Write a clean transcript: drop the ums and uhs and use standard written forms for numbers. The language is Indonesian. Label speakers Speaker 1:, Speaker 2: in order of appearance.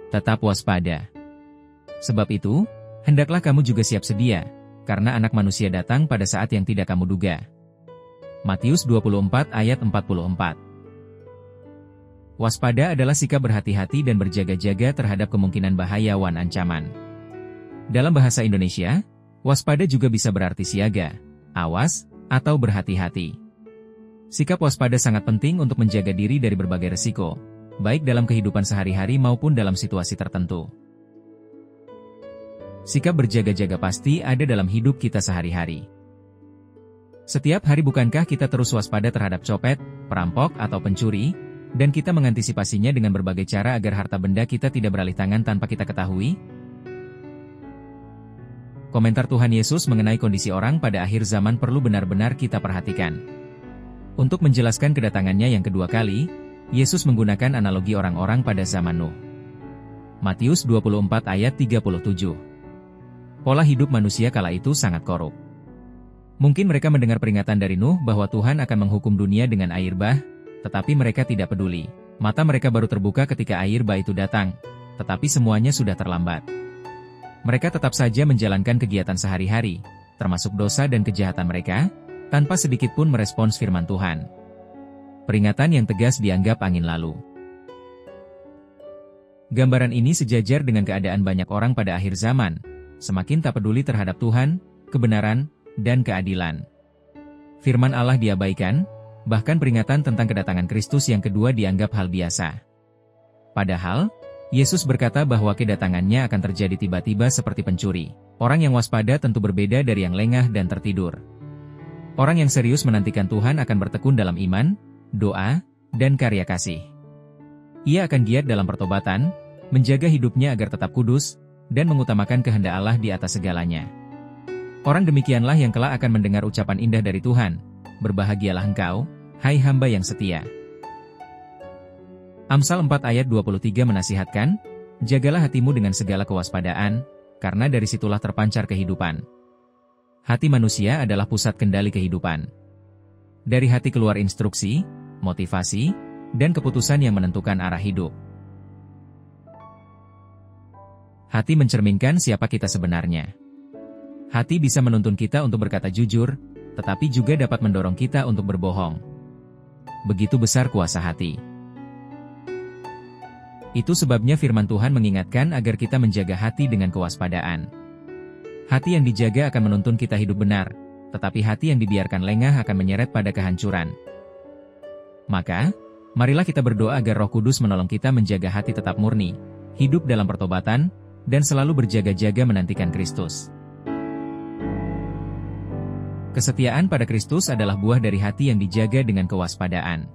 Speaker 1: Tetap waspada. Sebab itu, hendaklah kamu juga siap sedia, karena Anak Manusia datang pada saat yang tidak kamu duga. Matius 24 ayat 44. Waspada adalah sikap berhati-hati dan berjaga-jaga terhadap kemungkinan bahaya wan ancaman. Dalam bahasa Indonesia, waspada juga bisa berarti siaga, awas, atau berhati-hati. Sikap waspada sangat penting untuk menjaga diri dari berbagai resiko, baik dalam kehidupan sehari-hari maupun dalam situasi tertentu. Sikap berjaga-jaga pasti ada dalam hidup kita sehari-hari. Setiap hari bukankah kita terus waspada terhadap copet, perampok, atau pencuri, dan kita mengantisipasinya dengan berbagai cara agar harta benda kita tidak beralih tangan tanpa kita ketahui? Komentar Tuhan Yesus mengenai kondisi orang pada akhir zaman perlu benar-benar kita perhatikan. Untuk menjelaskan kedatangannya yang kedua kali, Yesus menggunakan analogi orang-orang pada zaman Nuh. Matius 24 ayat 37. Pola hidup manusia kala itu sangat korup. Mungkin mereka mendengar peringatan dari Nuh bahwa Tuhan akan menghukum dunia dengan air bah, tetapi mereka tidak peduli. Mata mereka baru terbuka ketika air bah itu datang, tetapi semuanya sudah terlambat. Mereka tetap saja menjalankan kegiatan sehari-hari, termasuk dosa dan kejahatan mereka, tanpa sedikit pun merespons firman Tuhan. Peringatan yang tegas dianggap angin lalu. Gambaran ini sejajar dengan keadaan banyak orang pada akhir zaman, semakin tak peduli terhadap Tuhan, kebenaran, dan keadilan. Firman Allah diabaikan, bahkan peringatan tentang kedatangan Kristus yang kedua dianggap hal biasa. Padahal, Yesus berkata bahwa kedatangannya akan terjadi tiba-tiba seperti pencuri. Orang yang waspada tentu berbeda dari yang lengah dan tertidur. Orang yang serius menantikan Tuhan akan bertekun dalam iman, doa, dan karya kasih. Ia akan giat dalam pertobatan, menjaga hidupnya agar tetap kudus, dan mengutamakan kehendak Allah di atas segalanya. Orang demikianlah yang kelak akan mendengar ucapan indah dari Tuhan, "Berbahagialah engkau, hai hamba yang setia." Amsal 4 ayat 23 menasihatkan, "Jagalah hatimu dengan segala kewaspadaan, karena dari situlah terpancar kehidupan." Hati manusia adalah pusat kendali kehidupan. Dari hati keluar instruksi, motivasi, dan keputusan yang menentukan arah hidup. Hati mencerminkan siapa kita sebenarnya. Hati bisa menuntun kita untuk berkata jujur, tetapi juga dapat mendorong kita untuk berbohong. Begitu besar kuasa hati. Itu sebabnya firman Tuhan mengingatkan agar kita menjaga hati dengan kewaspadaan. Hati yang dijaga akan menuntun kita hidup benar, tetapi hati yang dibiarkan lengah akan menyeret pada kehancuran. Maka, marilah kita berdoa agar Roh Kudus menolong kita menjaga hati tetap murni, hidup dalam pertobatan, dan selalu berjaga-jaga menantikan Kristus. Kesetiaan pada Kristus adalah buah dari hati yang dijaga dengan kewaspadaan.